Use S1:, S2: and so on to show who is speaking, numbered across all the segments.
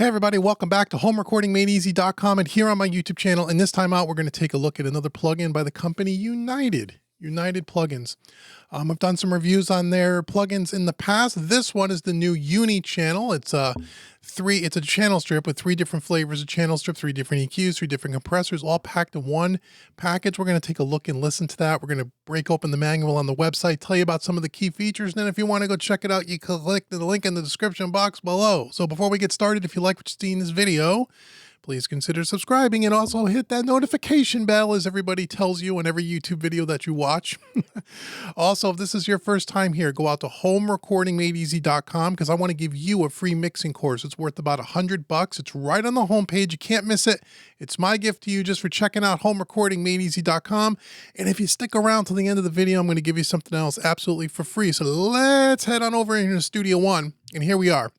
S1: everybody, welcome back to homerecordingmadeeasy.com and here on my YouTube channel. And this time out, we're going to take a look at another plugin by the company United-Plugins. I've done some reviews on their plugins in the past. This one is the new Uni-Channel. It's a channel strip with 3 different flavors of channel strip, 3 different EQs, 3 different compressors, all packed in one package. We're going to take a look and listen to that. We're going to break open the manual on the website, tell you about some of the key features. And then if you want to go check it out, you click the link in the description box below. So before we get started, if you like what you see in this video, please consider subscribing and also hit that notification bell as everybody tells you on every YouTube video that you watch. Also, if this is your first time here, go out to homerecordingmadeeasy.com because I want to give you a free mixing course. It's worth about $100. It's right on the homepage. You can't miss it. It's my gift to you just for checking out homerecordingmadeeasy.com. And if you stick around till the end of the video, I'm going to give you something else absolutely for free. So let's head on over into Studio One. And here we are.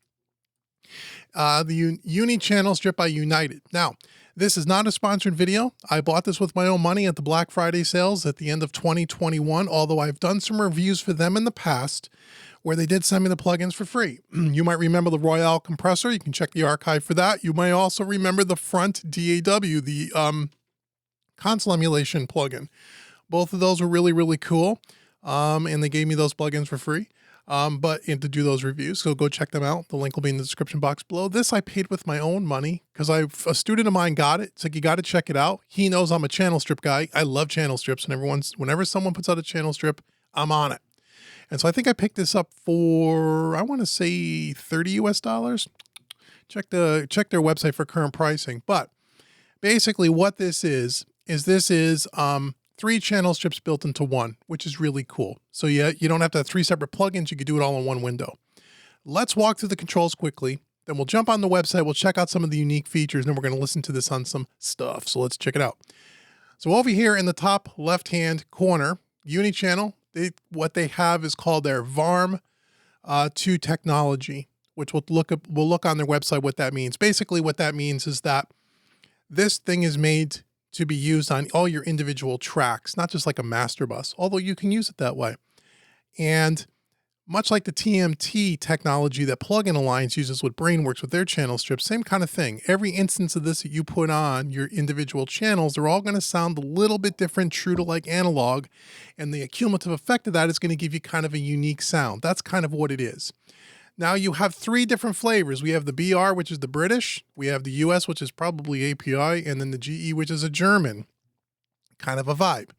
S1: The Uni-Channel strip by United. Now, this is not a sponsored video. I bought this with my own money at the Black Friday sales at the end of 2021, although I've done some reviews for them in the past where they did send me the plugins for free. You might remember the Royale compressor. You can check the archive for that. You may also remember the front DAW, the console emulation plugin. Both of those were really, really cool, and they gave me those plugins for free. To do those reviews, so go check them out. The link will be in the description box below. This I paid with my own money because a student of mine got it. It's like, you got to check it out. He knows I'm a channel strip guy. I love channel strips, and whenever someone puts out a channel strip, I'm on it. And so I think I picked this up for, I want to say $30 US. Check their website for current pricing. But basically what this is 3 channel strips built into one, which is really cool. So yeah, you don't have to have 3 separate plugins. You can do it all in one window. Let's walk through the controls quickly. Then we'll jump on the website. We'll check out some of the unique features, and then we're going to listen to this on some stuff. So let's check it out. So over here in the top left-hand corner, Uni-Channel, what they have is called their VARM2 technology, which we'll look on their website what that means. Basically what that means is that this thing is made to be used on all your individual tracks, not just like a master bus, although you can use it that way. And much like the TMT technology that Plugin Alliance uses with Brainworks with their channel strips, same kind of thing. Every instance of this that you put on your individual channels, they're all going to sound a little bit different, true to like analog. And the cumulative effect of that is going to give you kind of a unique sound. That's kind of what it is. Now you have 3 different flavors. We have the BR, which is the British. We have the US, which is probably API, and then the GE, which is a German kind of a vibe.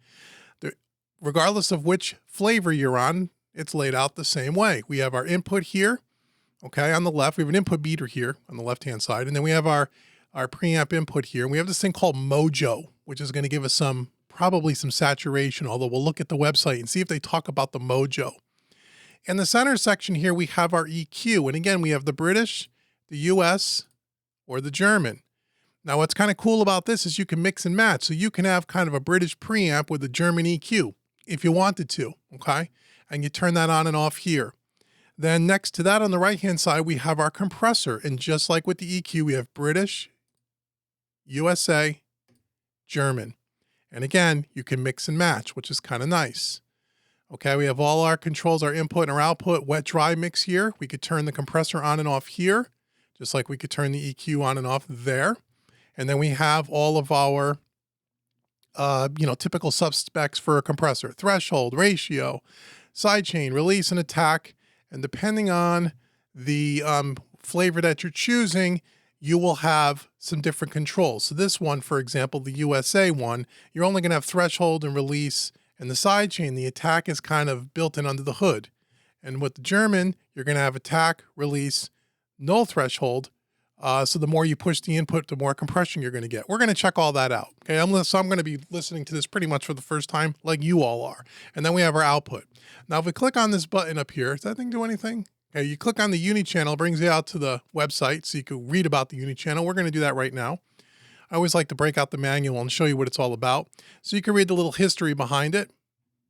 S1: Regardless of which flavor you're on, it's laid out the same way. We have our input here, okay, on the left. We have an input beater here on the left-hand side, and then we have our preamp input here. And we have this thing called Mojo, which is going to give us probably some saturation, although we'll look at the website and see if they talk about the Mojo. In the center section here, we have our EQ. And again, we have the British, the US, or the German. Now, what's kind of cool about this is you can mix and match. So you can have kind of a British preamp with a German EQ if you wanted to, okay? And you turn that on and off here. Then next to that on the right-hand side, we have our compressor. And just like with the EQ, we have British, USA, German. And again, you can mix and match, which is kind of nice. Okay, we have all our controls, our input and our output, wet, dry mix here. We could turn the compressor on and off here, just like we could turn the EQ on and off there. And then we have all of our, typical sub-specs for a compressor: threshold, ratio, sidechain, release, and attack. And depending on the flavor that you're choosing, you will have some different controls. So this one, for example, the USA one, you're only going to have threshold and release. And the sidechain, the attack is kind of built in under the hood. And with the German, you're going to have attack, release, no threshold. So the more you push the input, the more compression you're going to get. We're going to check all that out. Okay, so I'm going to be listening to this pretty much for the first time, like you all are. And then we have our output. Now, if we click on this button up here, does that thing do anything? Okay, you click on the Uni-Channel, brings you out to the website so you can read about the Uni-Channel. We're going to do that right now. I always like to break out the manual and show you what it's all about. So you can read the little history behind it.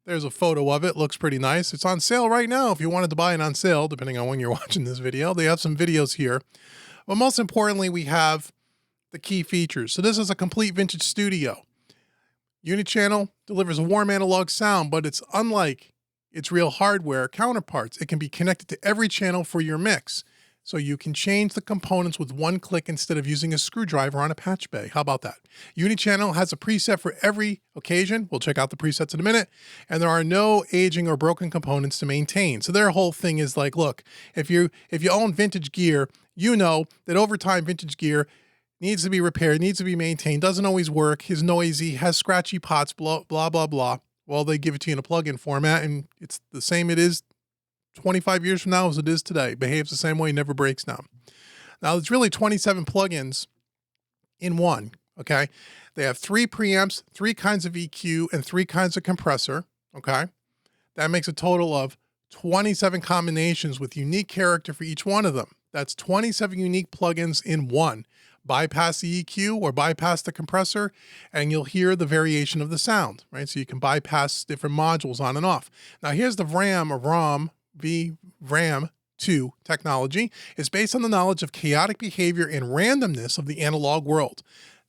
S1: There's a photo of it. Looks pretty nice. It's on sale right now if you wanted to buy it on sale, depending on when you're watching this video. They have some videos here. But most importantly, we have the key features. So this is a complete vintage studio. Uni-Channel delivers a warm analog sound, but it's unlike its real hardware counterparts. It can be connected to every channel for your mix. So you can change the components with one click instead of using a screwdriver on a patch bay. How about that? Uni-Channel has a preset for every occasion. We'll check out the presets in a minute. And there are no aging or broken components to maintain. So their whole thing is like, look, if you own vintage gear, you know that over time vintage gear needs to be repaired, needs to be maintained, doesn't always work, is noisy, has scratchy pots, blah, blah, blah, blah. Well, they give it to you in a plugin format, and it's the same it is 25 years from now as it is today. Behaves the same way, never breaks down. Now, it's really 27 plugins in one, okay? They have 3 preamps, 3 kinds of EQ, and 3 kinds of compressor, okay? That makes a total of 27 combinations with unique character for each one of them. That's 27 unique plugins in one. Bypass the EQ or bypass the compressor, and you'll hear the variation of the sound, right? So you can bypass different modules on and off. Now, here's the VRAM 2 technology. It's based on the knowledge of chaotic behavior and randomness of the analog world.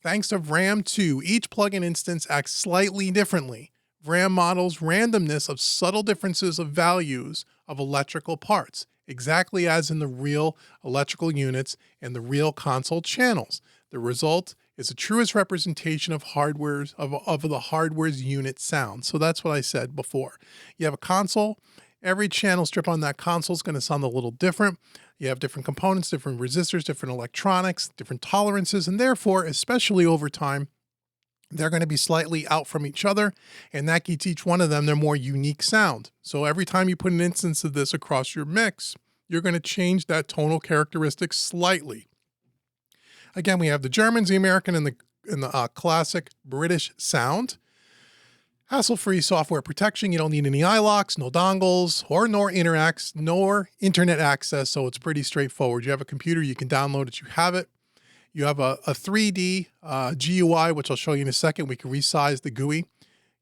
S1: Thanks to VRAM 2, each plugin instance acts slightly differently. VRAM models randomness of subtle differences of values of electrical parts, exactly as in the real electrical units and the real console channels. The result is the truest representation of the hardware's unit sound. So that's what I said before. You have a console. Every channel strip on that console is going to sound a little different. You have different components, different resistors, different electronics, different tolerances, and therefore, especially over time, they're going to be slightly out from each other, and that gives each one of them their more unique sound. So every time you put an instance of this across your mix, you're going to change that tonal characteristic slightly. Again, we have the Germans, the American, and the classic British sound. Hassle-free software protection. You don't need any iLocks, no dongles, nor internet access, so it's pretty straightforward. You have a computer, you can download it, you have it. You have a 3D GUI, which I'll show you in a second. We can resize the GUI.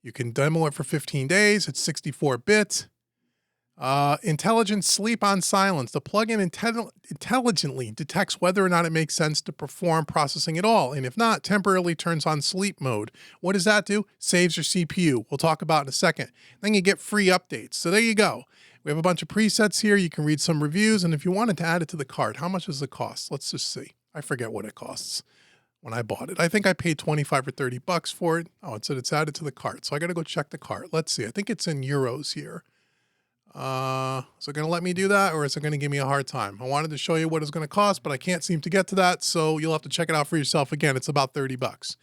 S1: You can demo it for 15 days. It's 64-bit. Intelligent sleep on silence. The plugin intelligently detects whether or not it makes sense to perform processing at all, and if not, temporarily turns on sleep mode. What does that do? Saves your CPU. We'll talk about in a second. Then you get free updates. So there you go. We have a bunch of presets here. You can read some reviews, and if you wanted to add it to the cart, how much does it cost? Let's just see. I forget what it costs when I bought it. I think I paid 25 or 30 bucks for it. Oh, it said it's added to the cart. So I got to go check the cart. Let's see. I think it's in euros here. Is it going to let me do that, or is it going to give me a hard time? I wanted to show you what it's going to cost, but I can't seem to get to that. So you'll have to check it out for yourself. Again, it's about 30 bucks.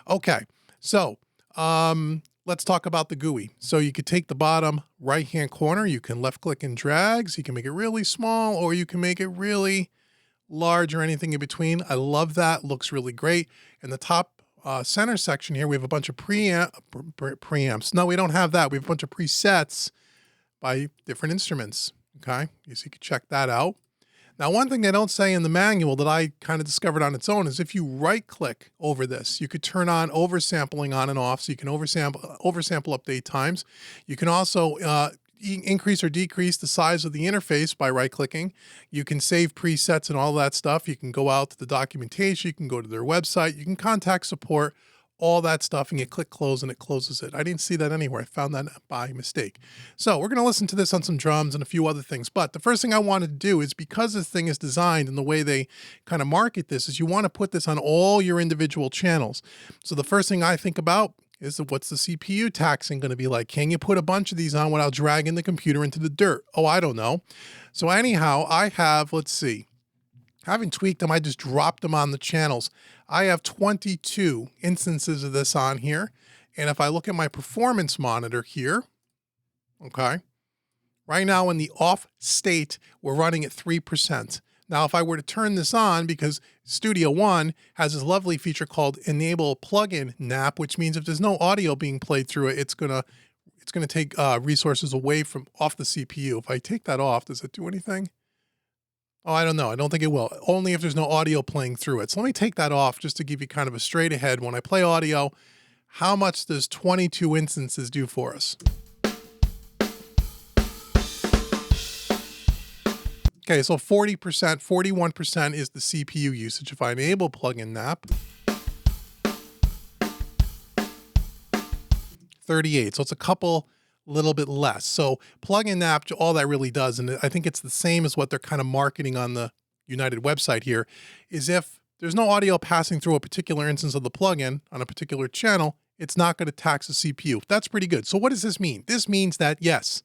S1: Okay. So, let's talk about the GUI. So you could take the bottom right-hand corner. You can left click and drag. So you can make it really small, or you can make it really large, or anything in between. I love that. Looks really great. In the top center section here, we have a bunch of preamps. No, we don't have that. We have a bunch of presets by different instruments. Okay, so you can check that out. Now, one thing they don't say in the manual that I kind of discovered on its own is if you right click over this, you could turn on oversampling on and off. So you can oversample update times. You can also increase or decrease the size of the interface by right-clicking. You can save presets and all that stuff. You can go out to the documentation. You can go to their website. You can contact support, all that stuff, and you click close and it closes it. I didn't see that anywhere. I found that by mistake. So we're going to listen to this on some drums and a few other things. But the first thing I wanted to do is, because this thing is designed and the way they kind of market this, is you want to put this on all your individual channels. So the first thing I think about is what's the CPU taxing going to be like? Can you put a bunch of these on without dragging the computer into the dirt? Oh, I don't know. So anyhow, I have, let's see, I haven't tweaked them. I just dropped them on the channels. I have 22 instances of this on here. And if I look at my performance monitor here, okay, right now in the off state, we're running at 3%. Now, if I were to turn this on, because Studio One has this lovely feature called Enable Plugin Nap, which means if there's no audio being played through it, it's gonna take resources away from off the CPU. If I take that off, does it do anything? Oh, I don't know. I don't think it will. Only if there's no audio playing through it. So let me take that off just to give you kind of a straight ahead. When I play audio, how much does 22 instances do for us? Okay, so 40%, 41% is the CPU usage. If I enable plugin nap, 38. So it's a little bit less. So plugin nap, all that really does, and I think it's the same as what they're kind of marketing on the United website here, is if there's no audio passing through a particular instance of the plugin on a particular channel, it's not going to tax the CPU. That's pretty good. So what does this mean? This means that, yes,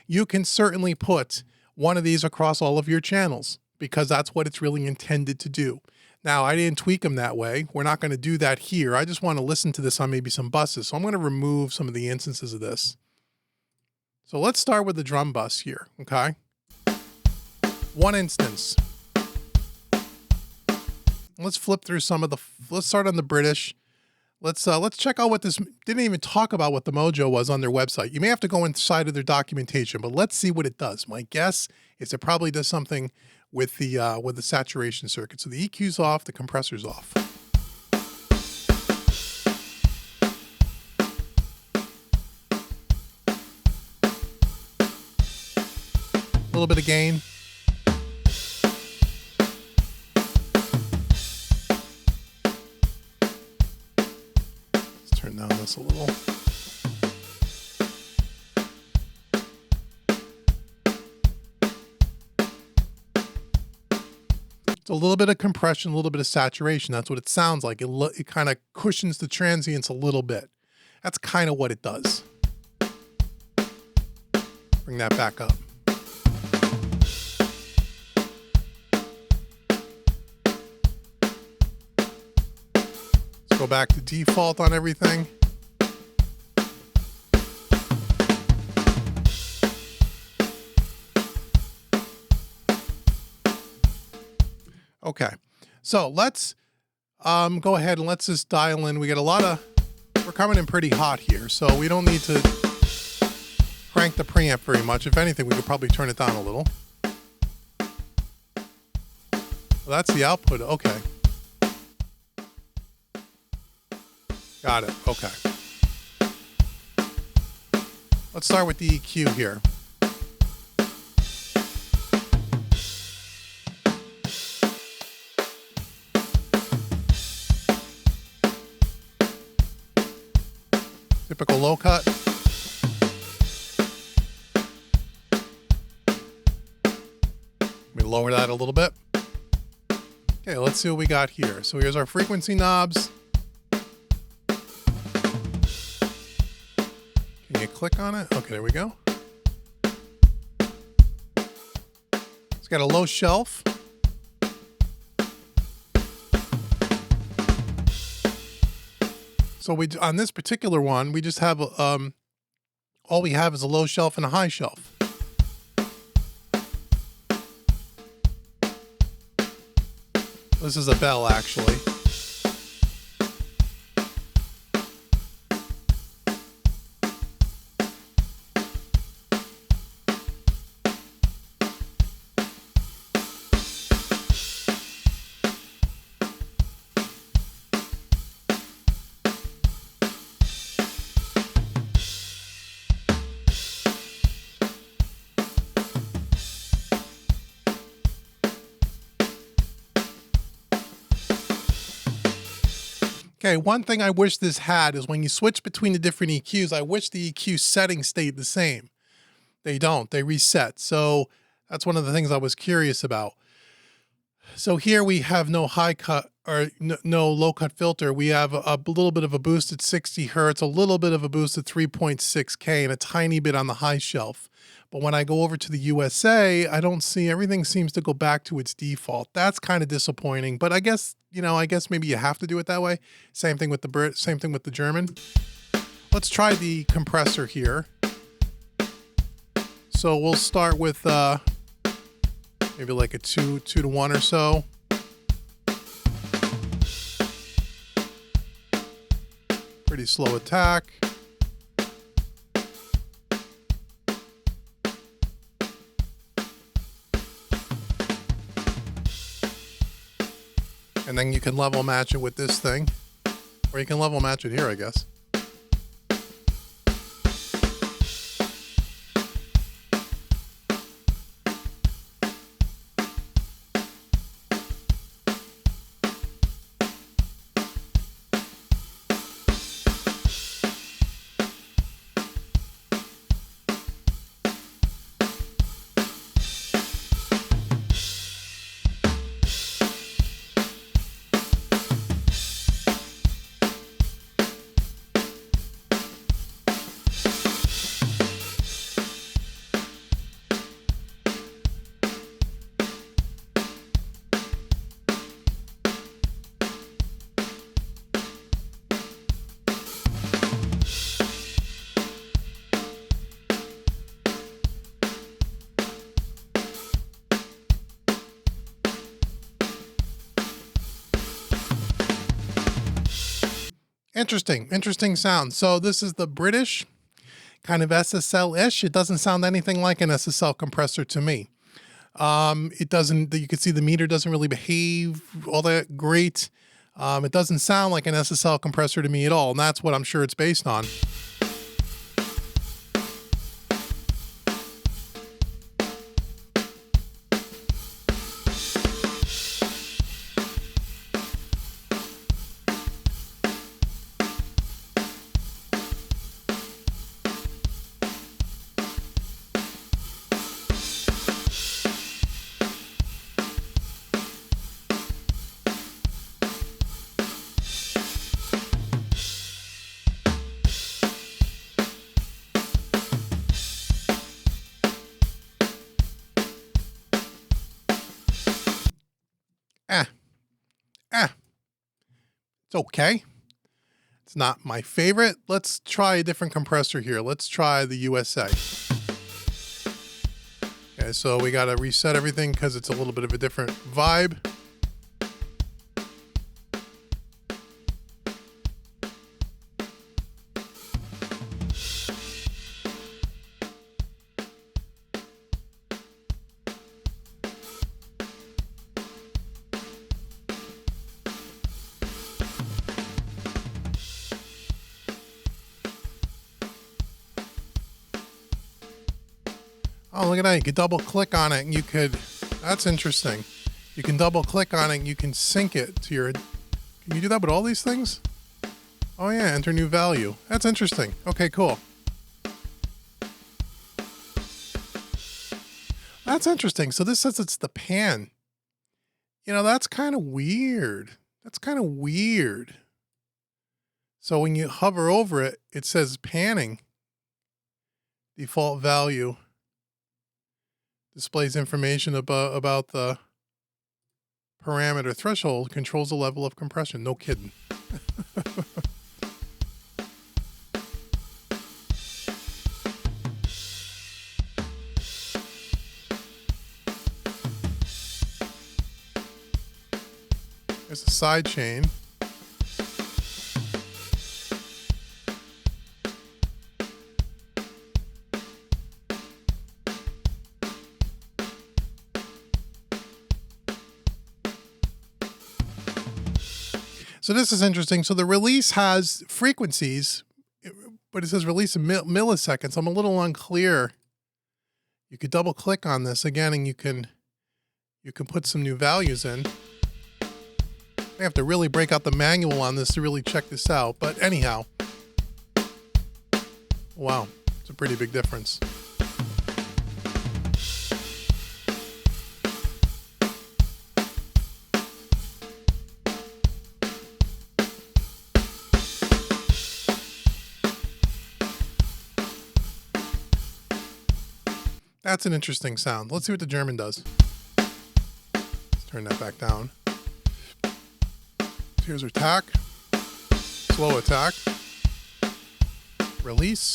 S1: you can certainly put one of these across all of your channels because that's what it's really intended to do. Now, I didn't tweak them that way. We're not going to do that here. I just want to listen to this on maybe some buses. So I'm going to remove some of the instances of this. So let's start with the drum bus here, okay? One instance. Let's flip through some of the, let's start on the British. Let's check out what this, didn't even talk about what the mojo was on their website. You may have to go inside of their documentation, but let's see what it does. My guess is it probably does something with the saturation circuit. So the EQ's off, the compressor's off. A little bit of gain. Let's turn down this a little. A little bit of compression, a little bit of saturation. That's what it sounds like. It kind of cushions the transients a little bit. That's kind of what it does. Bring that back up. Let's go back to default on everything. Okay, so let's go ahead and let's just dial in. We got a lot of, we're coming in pretty hot here, so we don't need to crank the preamp very much. If anything, we could probably turn it down a little. Well, that's the output, okay. Got it, okay. Let's start with the EQ here. Typical low cut. Let me lower that a little bit. Okay, let's see what we got here. So here's our frequency knobs. Can you click on it? Okay, there we go. It's got a low shelf. So on this particular one, we just have, all we have is a low shelf and a high shelf. This is a bell, actually. Okay, one thing I wish this had is when you switch between the different EQs, I wish the EQ settings stayed the same. They don't, they reset. So that's one of the things I was curious about. So here we have no high cut or no low cut filter. We have a little bit of a boost at 60 Hertz, a little bit of a boost at 3.6K, and a tiny bit on the high shelf. But when I go over to the USA, I don't see, everything seems to go back to its default. That's kind of disappointing, but I guess, you know, I guess maybe you have to do it that way. Same thing with the Brit, same thing with the German. Let's try the compressor here. So we'll start with maybe like a 2 to 1 or so. Pretty slow attack. And then you can level match it with this thing, or you can level match it here, I guess. Interesting sound. So this is the British kind of SSL-ish. It doesn't sound anything like an SSL compressor to me. It doesn't, you can see the meter doesn't really behave all that great. It doesn't sound like an SSL compressor to me at all, and that's what I'm sure it's based on. It's okay. It's not my favorite. Let's try a different compressor here. Let's try the USA. Okay, so we got to reset everything because it's a little bit of a different vibe. Oh, look at that. You could double click on it and you could, that's interesting. You can double click on it and you can sync it to your, can you do that with all these things? Oh yeah, enter new value. That's interesting. Okay, cool. That's interesting. So this says it's the pan. You know, that's kind of weird. That's kind of weird. So when you hover over it, it says panning. Default value. Displays information about the parameter threshold, controls the level of compression. No kidding. There's a side chain. So this is interesting. So the release has frequencies, but it says release in milliseconds. I'm a little unclear. You could double click on this again and you can put some new values in. I have to really break out the manual on this to really check this out. But anyhow, wow, it's a pretty big difference. That's an interesting sound. Let's see what the German does. Let's turn that back down. Here's our attack. Slow attack. Release.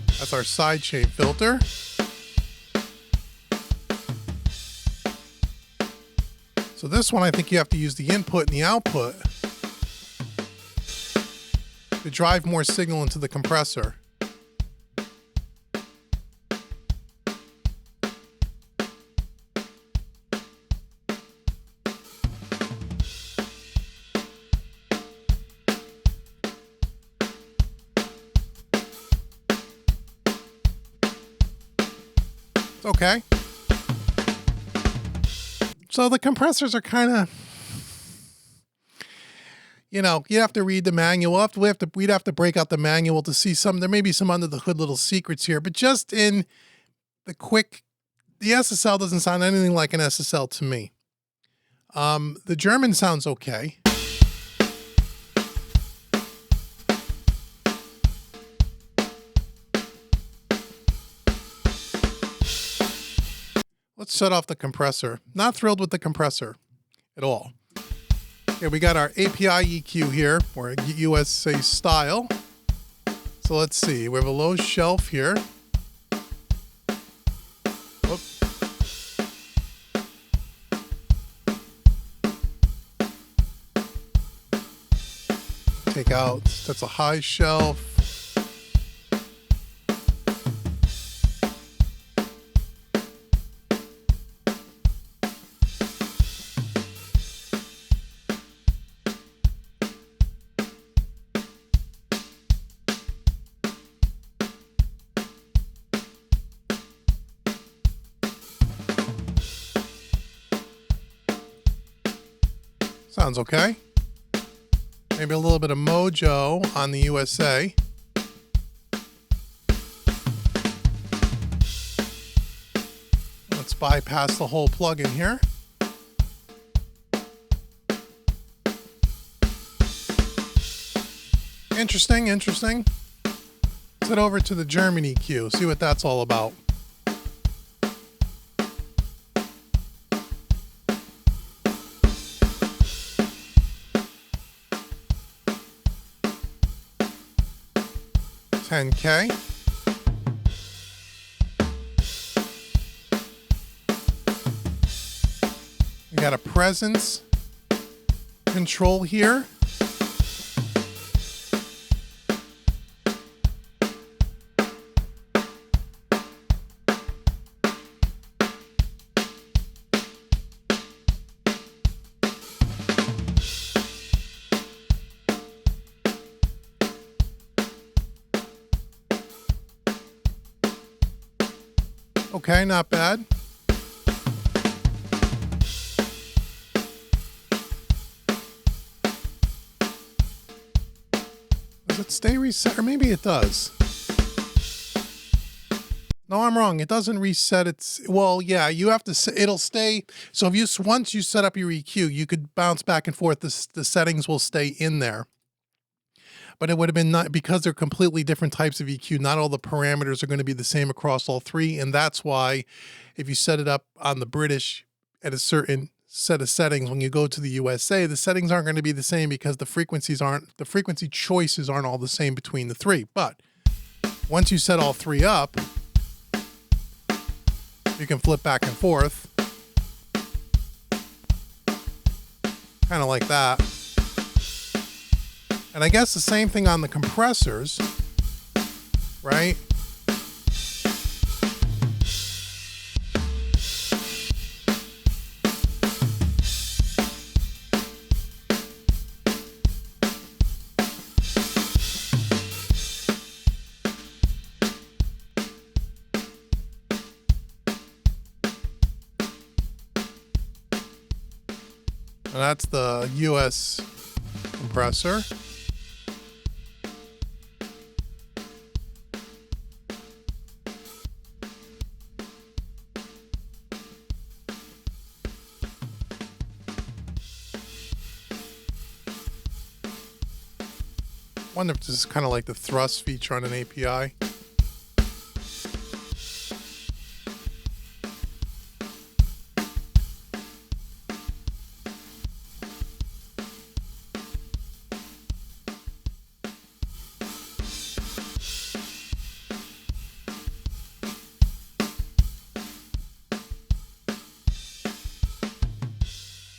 S1: That's our sidechain filter. So this one, I think you have to use the input and the output to drive more signal into the compressor. It's okay. So the compressors are kind of, you know, you have to read the manual. We'd have to break out the manual to see some, there may be some under the hood little secrets here, but just in the SSL doesn't sound anything like an SSL to me. The German sounds okay. Let's shut off the compressor. Not thrilled with the compressor at all. Okay, we got our API EQ here, or USA style. So let's see, we have a low shelf here. Take out, that's a high shelf. Sounds okay. Maybe a little bit of mojo on the USA. Let's bypass the whole plugin here. Interesting, interesting. Let's head over to the German EQ, see what that's all about. $10K. We got a presence control here. Okay, not bad. Does it stay reset? Or maybe it does. No, I'm wrong. It doesn't reset. Well, yeah, you have to, it'll stay. So if you, once you set up your EQ, you could bounce back and forth. The settings will stay in there. But it would have been not, because they're completely different types of EQ, not all the parameters are going to be the same across all three. And that's why if you set it up on the British at a certain set of settings, when you go to the USA, the settings aren't going to be the same because the frequency choices aren't all the same between the three. But once you set all three up, you can flip back and forth. Kind of like that. And I guess the same thing on the compressors, right? And that's the US compressor. Wonder if this is kind of like the thrust feature on an API.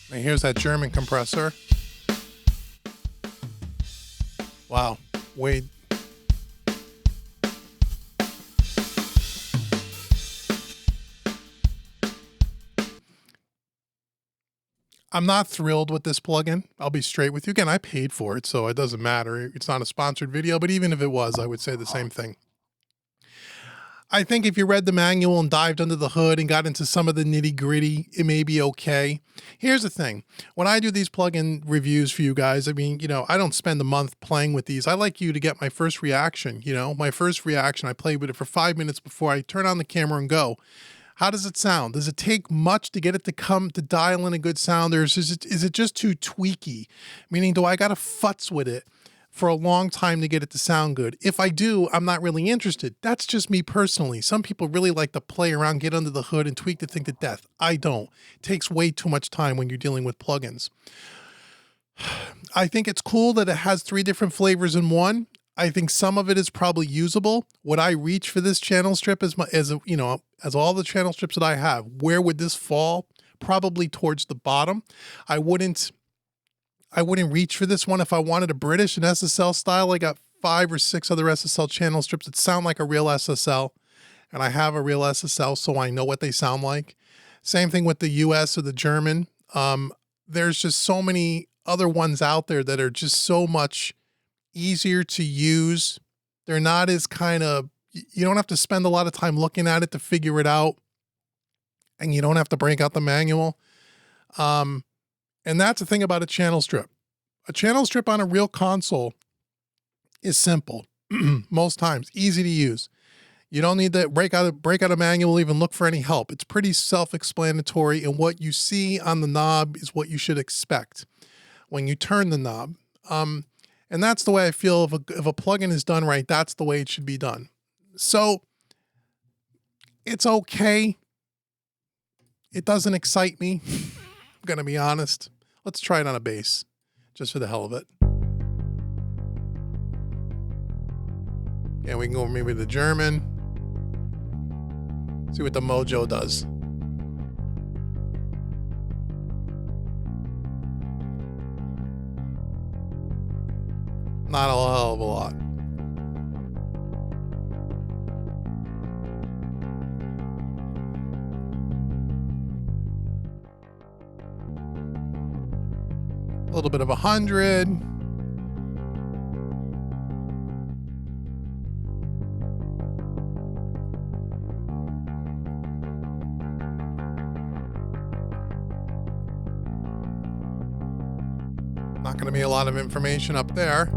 S1: And here's that German compressor. Wow, Wade. I'm not thrilled with this plugin. I'll be straight with you. Again, I paid for it, so it doesn't matter. It's not a sponsored video, but even if it was, I would say the same thing. I think if you read the manual and dived under the hood and got into some of the nitty gritty, it may be okay. Here's the thing. When I do these plugin reviews for you guys, I mean, you know, I don't spend a month playing with these. I like you to get my first reaction, you know, my first reaction. I play with it for 5 minutes before I turn on the camera and go. How does it sound? Does it take much to get it to dial in a good sound, or is it just too tweaky? Meaning, do I got to futz with it for a long time to get it to sound good? If I do, I'm not really interested. That's just me personally. Some people really like to play around, get under the hood, and tweak the thing to death. I don't. It takes way too much time when you're dealing with plugins. I think it's cool that it has 3 different flavors in one. I think some of it is probably usable. Would I reach for this channel strip as all the channel strips that I have? Where would this fall? Probably towards the bottom. I wouldn't I wouldn't reach for this one. If I wanted a British and SSL style, I got 5 or 6 other SSL channel strips that sound like a real SSL. And I have a real SSL, so I know what they sound like. Same thing with the US or the German. There's just so many other ones out there that are just so much easier to use. They're not as you don't have to spend a lot of time looking at it to figure it out. And you don't have to break out the manual. And that's the thing about a channel strip. A channel strip on a real console is simple. Most times, easy to use. You don't need to break out a manual, even look for any help. It's pretty self-explanatory, and what you see on the knob is what you should expect when you turn the knob. And that's the way I feel if a plugin is done right, that's the way it should be done. So it's okay. It doesn't excite me. I'm going to be honest. Let's try it on a bass, just for the hell of it. Yeah, we can go maybe the German. See what the Mojo does. Not a hell of a lot. A little bit of 100. Not going to be a lot of information up there.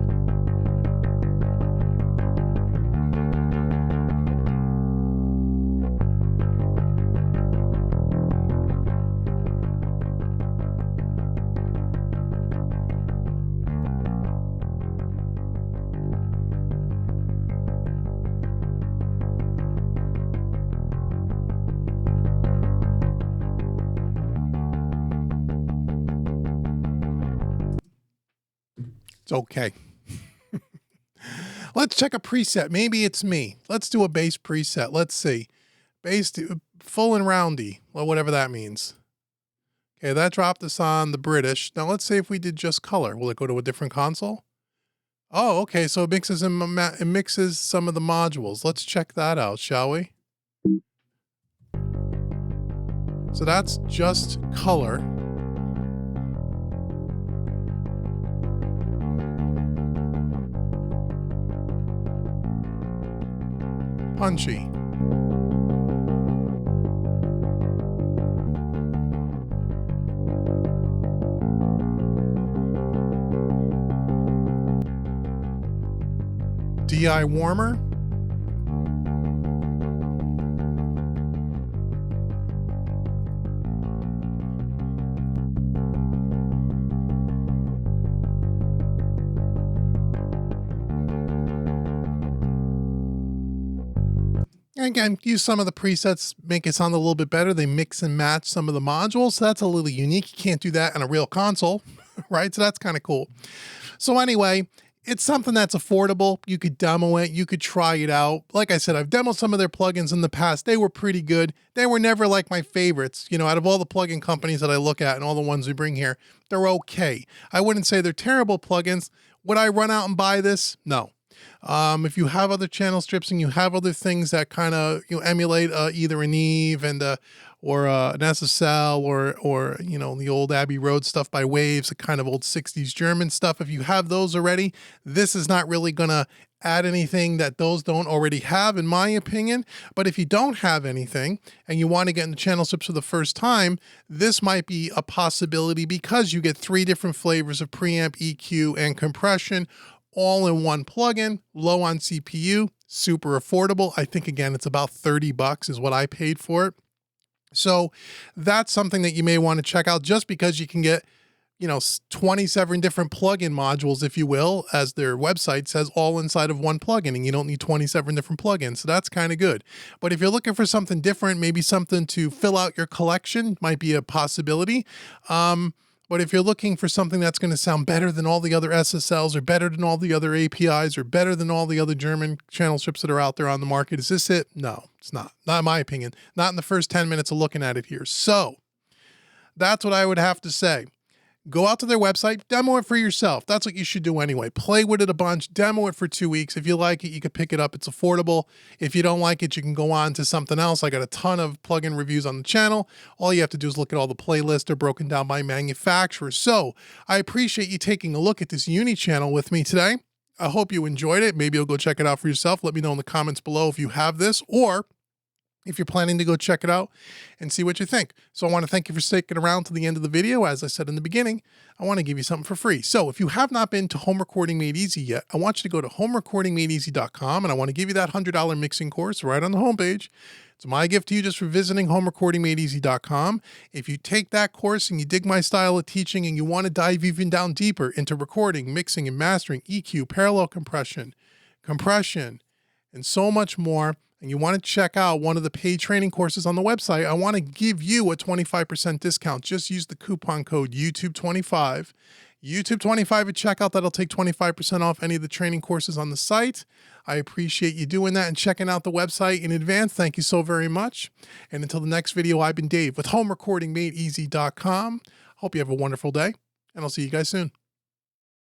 S1: It's okay. Let's check a preset. Maybe it's me. Let's do a bass preset. Let's see. Bass full and roundy, well, whatever that means. Okay, that dropped us on the British. Now let's say if we did just color, will it go to a different console? Oh, okay. So it mixes some of the modules. Let's check that out, shall we? So that's just color. Punchy. DI warmer. Again, use some of the presets, make it sound a little bit better. They mix and match some of the modules. So that's a little unique. You can't do that on a real console, right? So that's kind of cool. So anyway, it's something that's affordable. You could demo it. You could try it out. Like I said, I've demoed some of their plugins in the past. They were pretty good. They were never like my favorites. You know, out of all the plugin companies that I look at and all the ones we bring here, they're okay. I wouldn't say they're terrible plugins. Would I run out and buy this? No. If you have other channel strips and you have other things that kind of emulate either an Eve and or an SSL or the old Abbey Road stuff by Waves, the kind of old 60s German stuff, if you have those already, this is not really gonna add anything that those don't already have, in my opinion. But if you don't have anything and you want to get into channel strips for the first time, this might be a possibility because you get 3 different flavors of preamp, EQ, and compression all in one plugin, low on CPU, super affordable. I think, again, it's about $30 is what I paid for it. So that's something that you may want to check out, just because you can get, 27 different plugin modules, if you will, as their website says, all inside of one plugin, and you don't need 27 different plugins. So that's kind of good. But if you're looking for something different, maybe something to fill out your collection, might be a possibility. But if you're looking for something that's going to sound better than all the other SSLs, or better than all the other APIs, or better than all the other German channel strips that are out there on the market, is this it? No, it's not. Not in my opinion. Not in the first 10 minutes of looking at it here. So that's what I would have to say. Go out to their website, demo it for yourself. That's what you should do anyway. Play with it a bunch, demo it for 2 weeks. If you like it, you can pick it up. It's affordable. If you don't like it, you can go on to something else. I got a ton of plugin reviews on the channel. All you have to do is look at all the playlists. They're broken down by manufacturer. So I appreciate you taking a look at this Uni-Channel with me today. I hope you enjoyed it. Maybe you'll go check it out for yourself. Let me know in the comments below if you have this, or if you're planning to go check it out and see what you think. So I want to thank you for sticking around to the end of the video. As I said in the beginning, I want to give you something for free. So if you have not been to Home Recording Made Easy yet, I want you to go to homerecordingmadeeasy.com, and I want to give you that $100 mixing course right on the homepage. It's my gift to you just for visiting homerecordingmadeeasy.com. If you take that course and you dig my style of teaching and you want to dive even down deeper into recording, mixing, and mastering, EQ, parallel compression, and so much more, and you want to check out one of the paid training courses on the website, I want to give you a 25% discount. Just use the coupon code YouTube25. YouTube25 at checkout. That'll take 25% off any of the training courses on the site. I appreciate you doing that and checking out the website in advance. Thank you so very much. And until the next video, I've been Dave with homerecordingmadeeasy.com. Hope you have a wonderful day, and I'll see you guys soon.